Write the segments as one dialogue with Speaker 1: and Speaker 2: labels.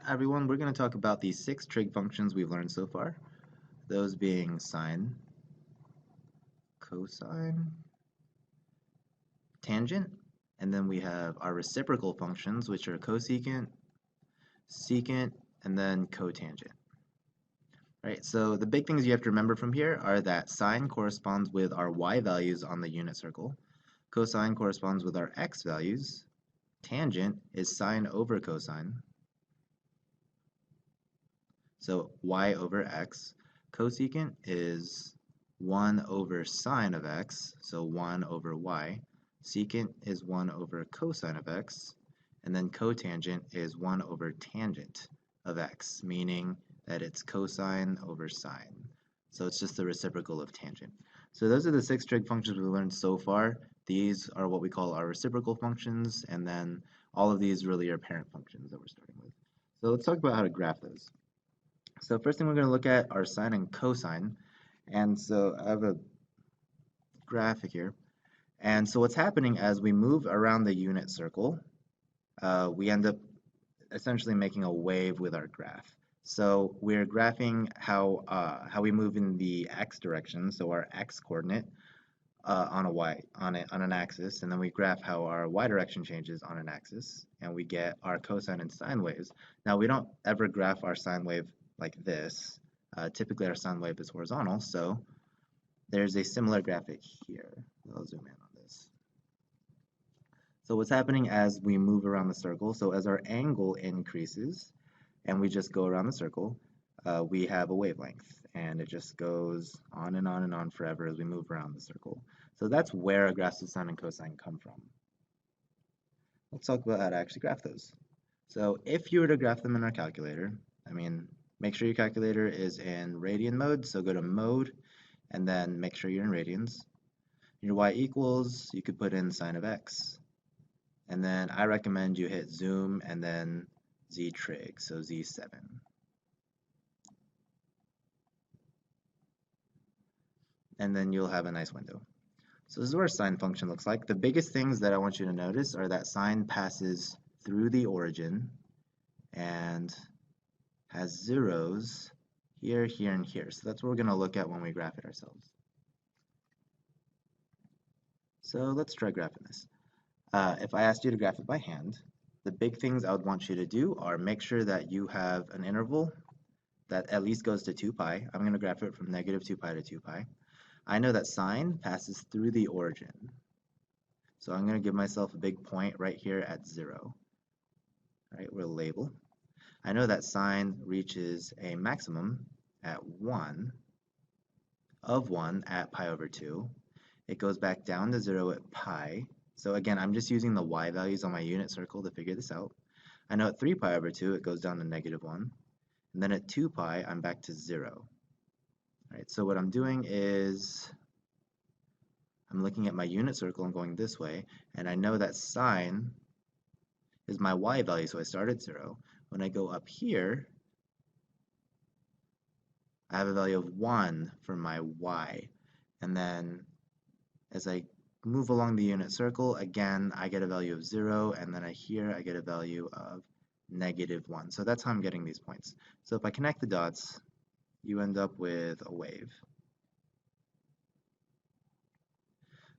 Speaker 1: Everyone, we're going to talk about the 6 trig functions we've learned so far, those being sine, cosine, tangent, and then we have our reciprocal functions, which are cosecant, secant, and then cotangent. Right, so the big things you have to remember from here are that sine corresponds with our y values on the unit circle, cosine corresponds with our x values, tangent is sine over cosine, so y over x. Cosecant is 1 over sine of x, so 1 over y. Secant is 1 over cosine of x. And then cotangent is 1 over tangent of x, meaning that it's cosine over sine. So it's just the reciprocal of tangent. So those are the 6 trig functions we've learned so far. These are what we call our reciprocal functions, and then all of these really are parent functions that we're starting with. So let's talk about how to graph those. So first thing we're going to look at are sine and cosine. And so I have a graphic here. And so what's happening as we move around the unit circle, we end up essentially making a wave with our graph. So we're graphing how we move in the x direction, so our x coordinate on an axis, and then we graph how our y direction changes on an axis, and we get our cosine and sine waves. Now we don't ever graph our sine wave like this. Typically our sine wave is horizontal, so there's a similar graphic here. I'll zoom in on this. So what's happening as we move around the circle, so as our angle increases and we just go around the circle, we have a wavelength, and it just goes on and on and on forever as we move around the circle. So that's where our graphs of sine and cosine come from. Let's talk about how to actually graph those. So if you were to graph them in our calculator, make sure your calculator is in radian mode, so go to mode, and then make sure you're in radians. Your y equals, you could put in sine of x. And then I recommend you hit zoom and then z trig, so z7. And then you'll have a nice window. So this is what our sine function looks like. The biggest things that I want you to notice are that sine passes through the origin and has zeros here, here, and here. So that's what we're going to look at when we graph it ourselves. So let's try graphing this. If I asked you to graph it by hand, the big things I would want you to do are make sure that you have an interval that at least goes to 2 pi. I'm going to graph it from negative 2 pi to 2 pi. I know that sine passes through the origin. So I'm going to give myself a big point right here at 0. All right, we'll label. I know that sine reaches a maximum at 1 at pi over 2. It goes back down to 0 at pi. So again, I'm just using the y values on my unit circle to figure this out. I know at 3 pi over 2, it goes down to negative 1. And then at 2 pi, I'm back to 0. All right, so what I'm doing is I'm looking at my unit circle and going this way, and I know that sine is my y value, so I start at 0. When I go up here, I have a value of 1 for my y. And then as I move along the unit circle, again, I get a value of 0, and then here I get a value of negative 1. So that's how I'm getting these points. So if I connect the dots, you end up with a wave.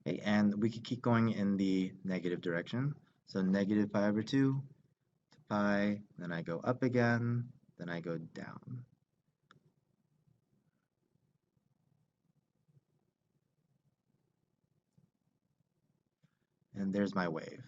Speaker 1: Okay, and we could keep going in the negative direction. So negative pi over 2 to pi, then I go up again, then I go down. And there's my wave.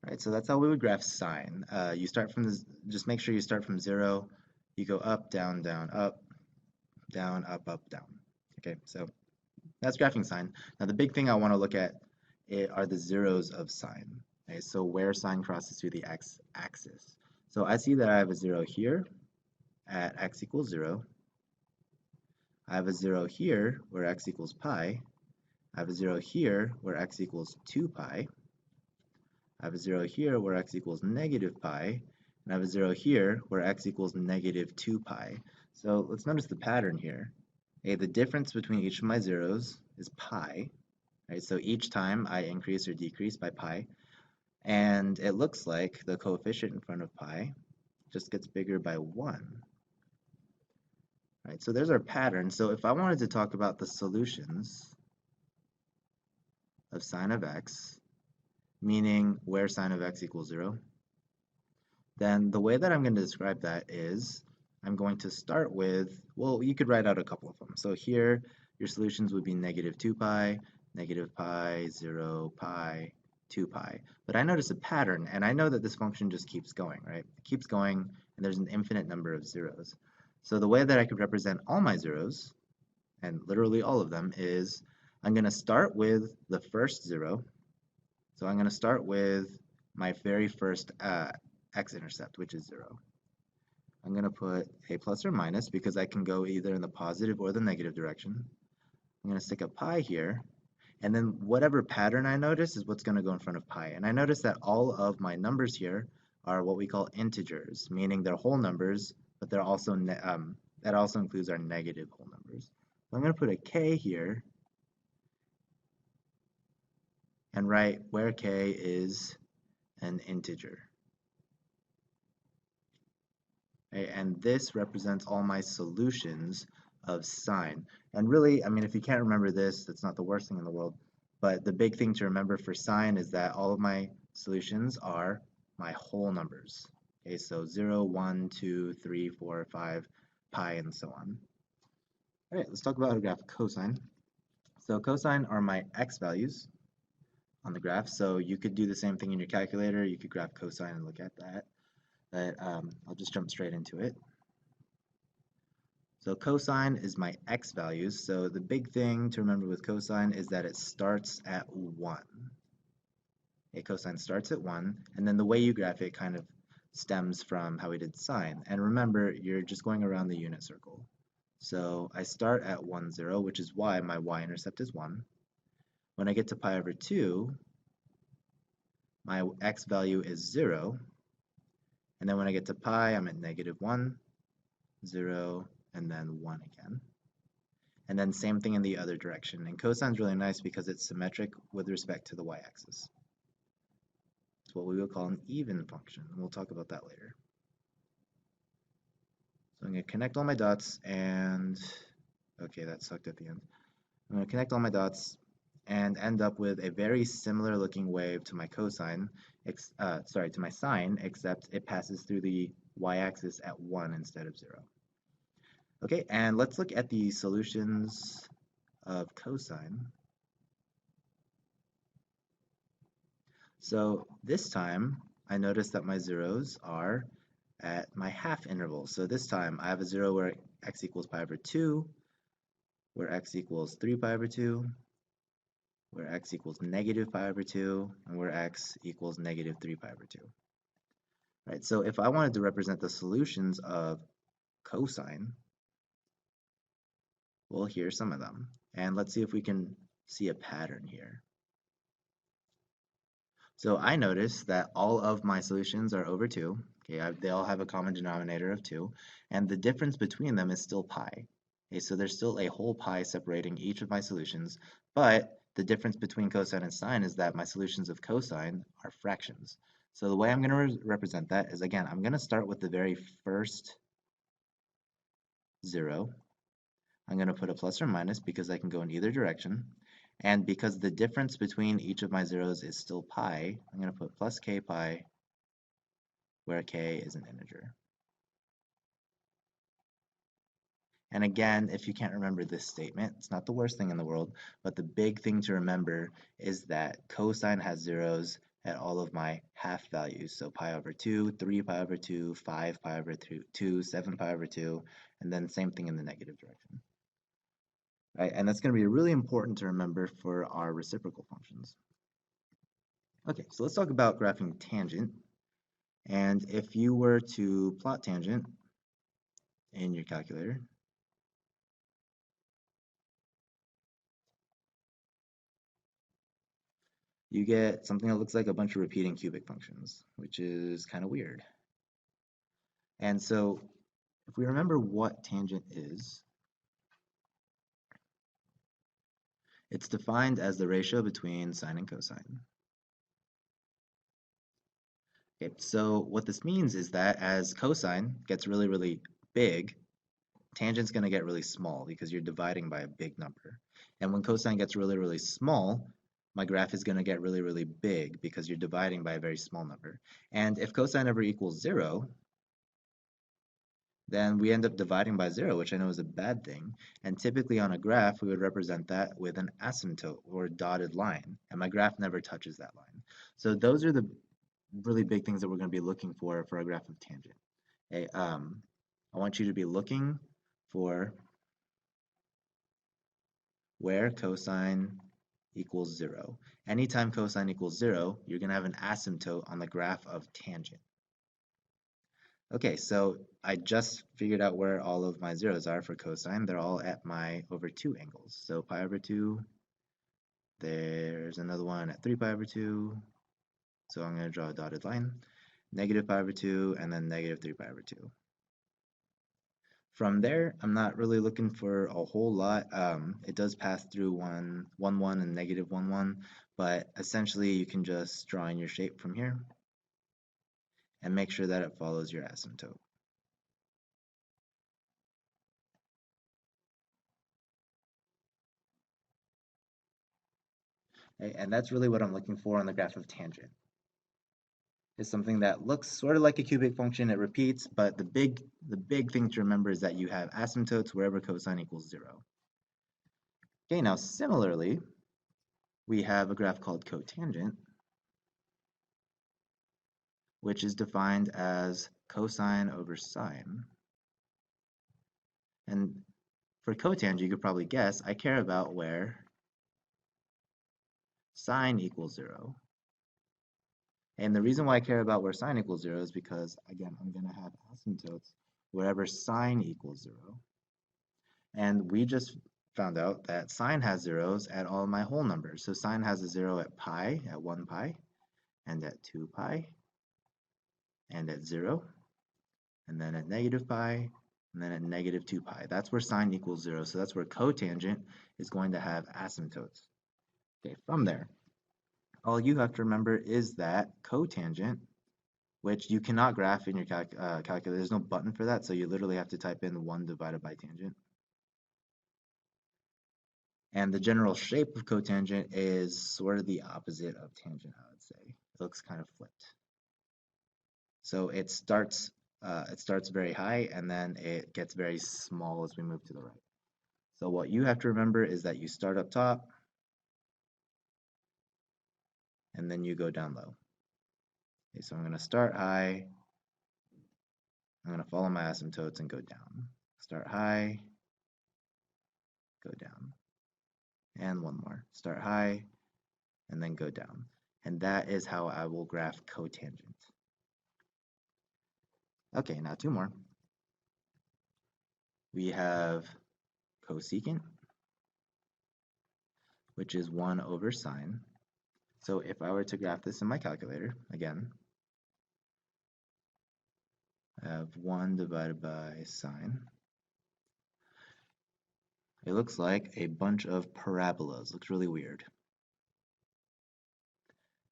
Speaker 1: All right, so that's how we would graph sine. You start from this, just make sure you start from 0. You go up, down, down, up, down, up, up, down. Okay, so that's graphing sine. Now the big thing I want to look at are the zeros of sine. Okay, so where sine crosses through the x-axis. So I see that I have a 0 here at x equals 0. I have a 0 here where x equals pi. I have a 0 here where x equals 2 pi. I have a 0 here where x equals negative pi. And I have a 0 here where x equals negative 2 pi. So let's notice the pattern here. Okay, the difference between each of my zeros is pi. Right, so each time I increase or decrease by pi. And it looks like the coefficient in front of pi just gets bigger by 1. Right, so there's our pattern. So if I wanted to talk about the solutions of sine of x, meaning where sine of x equals 0, then the way that I'm going to describe that is I'm going to start with, well, you could write out a couple of them. So here, your solutions would be negative 2 pi, negative pi, 0 pi, 2 pi. But I notice a pattern, and I know that this function just keeps going, right? It keeps going, and there's an infinite number of zeros. So the way that I could represent all my zeros, and literally all of them, is I'm going to start with the first 0. So I'm going to start with my very first x-intercept, which is 0. I'm going to put a plus or minus because I can go either in the positive or the negative direction. I'm going to stick a pi here, and then whatever pattern I notice is what's going to go in front of pi. And I notice that all of my numbers here are what we call integers, meaning they're whole numbers, but they're also that also includes our negative whole numbers. So I'm going to put a k here and write where k is an integer. Okay, and this represents all my solutions of sine. And really, I mean, if you can't remember this, that's not the worst thing in the world. But the big thing to remember for sine is that all of my solutions are my whole numbers. Okay, so 0, 1, 2, 3, 4, 5, pi, and so on. All right, let's talk about how to graph cosine. So cosine are my x values on the graph. So you could do the same thing in your calculator. You could graph cosine and look at that. But I'll just jump straight into it. So cosine is my x values. So the big thing to remember with cosine is that it starts at 1. Okay, cosine starts at 1, and then the way you graph it kind of stems from how we did sine. And remember, you're just going around the unit circle. So I start at 1, 0, which is why my y-intercept is 1. When I get to pi over 2, my x value is 0. And then when I get to pi, I'm at negative 1, 0, and then 1 again. And then same thing in the other direction. And cosine is really nice because it's symmetric with respect to the y-axis. It's what we would call an even function, and we'll talk about that later. So I'm going to connect all my dots, and okay, that sucked at the end. I'm going to connect all my dots and end up with a very similar looking wave to my cosine, to my sine, except it passes through the y-axis at 1 instead of 0. Okay, and let's look at the solutions of cosine. So this time, I notice that my zeros are at my half interval. So this time, I have a 0 where x equals pi over 2, where x equals 3 pi over 2, where x equals negative pi over 2, and where x equals negative 3 pi over 2. Right, so if I wanted to represent the solutions of cosine, well, here's some of them. And let's see if we can see a pattern here. So I notice that all of my solutions are over 2. Okay, they all have a common denominator of 2, and the difference between them is still pi. Okay, so there's still a whole pi separating each of my solutions, but the difference between cosine and sine is that my solutions of cosine are fractions. So the way I'm going to represent that is, again, I'm going to start with the very first 0. I'm going to put a plus or minus because I can go in either direction. And because the difference between each of my zeros is still pi, I'm going to put plus k pi, where k is an integer. And again, if you can't remember this statement, it's not the worst thing in the world, but the big thing to remember is that cosine has zeros at all of my half values. So pi over 2, 3 pi over 2, 5 pi over 2, 7 pi over 2, and then same thing in the negative direction. Right, and that's going to be really important to remember for our reciprocal functions. Okay, so let's talk about graphing tangent. And if you were to plot tangent in your calculator, you get something that looks like a bunch of repeating cubic functions, which is kind of weird. And so if we remember what tangent is, it's defined as the ratio between sine and cosine. Okay, so what this means is that as cosine gets really, really big, tangent's going to get really small because you're dividing by a big number. And when cosine gets really, really small, my graph is going to get really, really big because you're dividing by a very small number. And if cosine ever equals 0, then we end up dividing by 0, which I know is a bad thing. And typically on a graph, we would represent that with an asymptote or dotted line. And my graph never touches that line. So those are the really big things that we're going to be looking for a graph of tangent. Okay, I want you to be looking for where cosine equals 0. Anytime cosine equals 0, you're going to have an asymptote on the graph of tangent. Okay, so I just figured out where all of my zeros are for cosine. They're all at my over 2 angles. So pi over 2, there's another one at 3 pi over 2. So I'm going to draw a dotted line. Negative pi over 2, and then negative 3 pi over 2. From there, I'm not really looking for a whole lot. It does pass through 1, 1, 1, and negative 1, 1, but essentially you can just draw in your shape from here and make sure that it follows your asymptote. Okay, and that's really what I'm looking for on the graph of tangent. It's something that looks sort of like a cubic function, it repeats, but the big thing to remember is that you have asymptotes wherever cosine equals 0. Okay, now similarly, we have a graph called cotangent, which is defined as cosine over sine. And for cotangent, you could probably guess, I care about where sine equals 0. And the reason why I care about where sine equals 0 is because, again, I'm going to have asymptotes wherever sine equals 0. And we just found out that sine has zeros at all my whole numbers. So sine has a 0 at pi, at 1 pi, and at 2 pi, and at 0, and then at negative pi, and then at negative 2 pi. That's where sine equals 0. So that's where cotangent is going to have asymptotes. Okay, from there, all you have to remember is that cotangent, which you cannot graph in your calculator. There's no button for that, so you literally have to type in 1 divided by tangent. And the general shape of cotangent is sort of the opposite of tangent, I would say. It looks kind of flipped. So it starts very high and then it gets very small as we move to the right. So what you have to remember is that you start up top and then you go down low. Okay, so I'm going to start high. I'm going to follow my asymptotes and go down. Start high, go down. And one more. Start high and then go down. And that is how I will graph cotangent. Okay, now two more. We have cosecant, which is 1 over sine. So if I were to graph this in my calculator, again, I have 1 divided by sine. It looks like a bunch of parabolas. Looks really weird.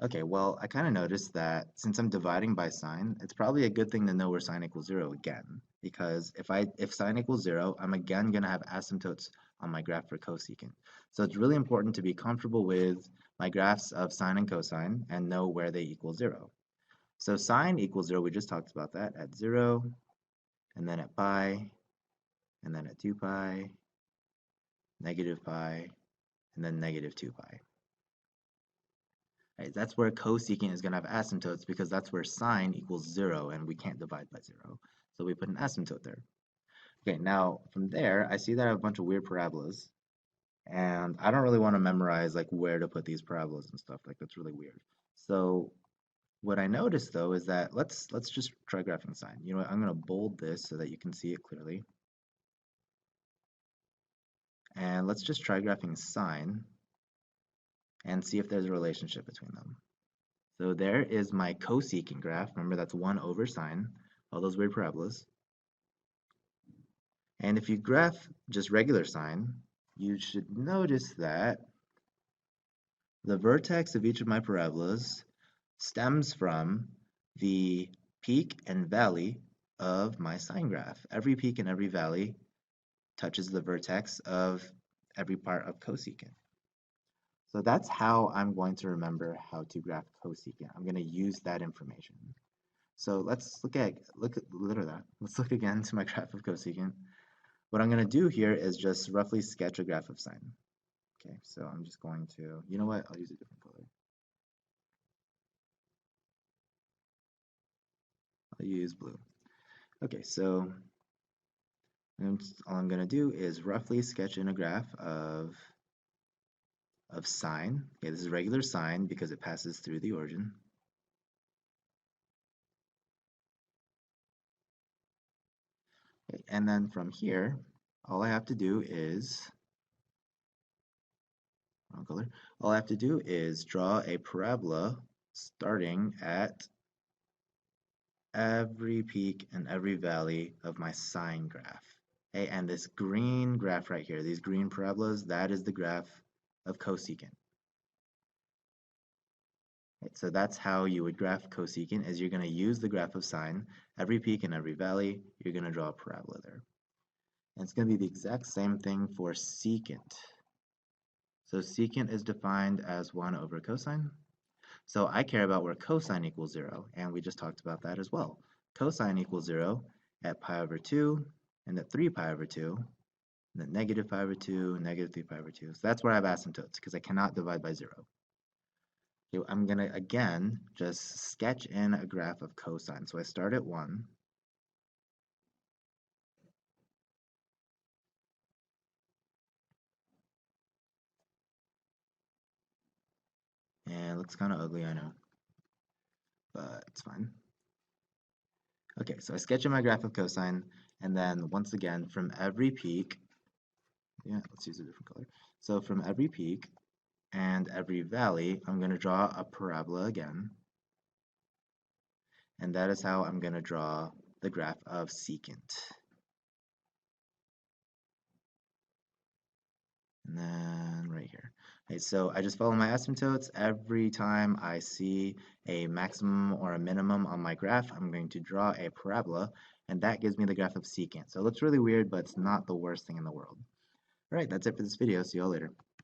Speaker 1: Okay, well, I kind of noticed that since I'm dividing by sine, it's probably a good thing to know where sine equals 0 again, because if sine equals 0, I'm again going to have asymptotes on my graph for cosecant. So it's really important to be comfortable with my graphs of sine and cosine and know where they equal 0. So sine equals 0, we just talked about that, at 0, and then at pi, and then at 2 pi, negative pi, and then negative 2 pi. Right, that's where cosecant is going to have asymptotes because that's where sine equals 0 and we can't divide by 0. So we put an asymptote there. Okay, now from there, I see that I have a bunch of weird parabolas. And I don't really want to memorize like where to put these parabolas and stuff. Like that's really weird. So what I noticed though is that let's just try graphing sine. You know what, I'm going to bold this so that you can see it clearly. And let's just try graphing sine and see if there's a relationship between them. So there is my cosecant graph. Remember, that's 1 over sine, all those weird parabolas. And if you graph just regular sine, you should notice that the vertex of each of my parabolas stems from the peak and valley of my sine graph. Every peak and every valley touches the vertex of every part of cosecant. So that's how I'm going to remember how to graph cosecant. I'm going to use that information. So let's look at that. Let's look again to my graph of cosecant. What I'm going to do here is just roughly sketch a graph of sine. Okay, so I'm just going to, you know what? I'll use a different color. I'll use blue. Okay, so all I'm going to do is roughly sketch in a graph of sine. Okay, this is regular sine because it passes through the origin. Okay, and then from here, all I have to do is, wrong color, all I have to do is draw a parabola starting at every peak and every valley of my sine graph. Okay, and this green graph right here, these green parabolas, that is the graph of cosecant. Right, so that's how you would graph cosecant, is you're going to use the graph of sine. Every peak and every valley, you're going to draw a parabola there. And it's going to be the exact same thing for secant. So secant is defined as 1 over cosine. So I care about where cosine equals 0, and we just talked about that as well. Cosine equals 0 at pi over 2, and at 3 pi over 2, and then negative pi over 2, negative 3 pi over 2. So that's where I have asymptotes, because I cannot divide by 0. Okay, I'm going to, again, just sketch in a graph of cosine. So I start at 1. And it looks kind of ugly, I know, but it's fine. Okay, so I sketch in my graph of cosine, and then once again, from every peak, yeah, let's use a different color. So from every peak and every valley, I'm going to draw a parabola again, and that is how I'm going to draw the graph of secant. And then right here. Okay, so I just follow my asymptotes. Every time I see a maximum or a minimum on my graph, I'm going to draw a parabola, and that gives me the graph of secant. So it looks really weird, but it's not the worst thing in the world. All right, that's it for this video. See you all later.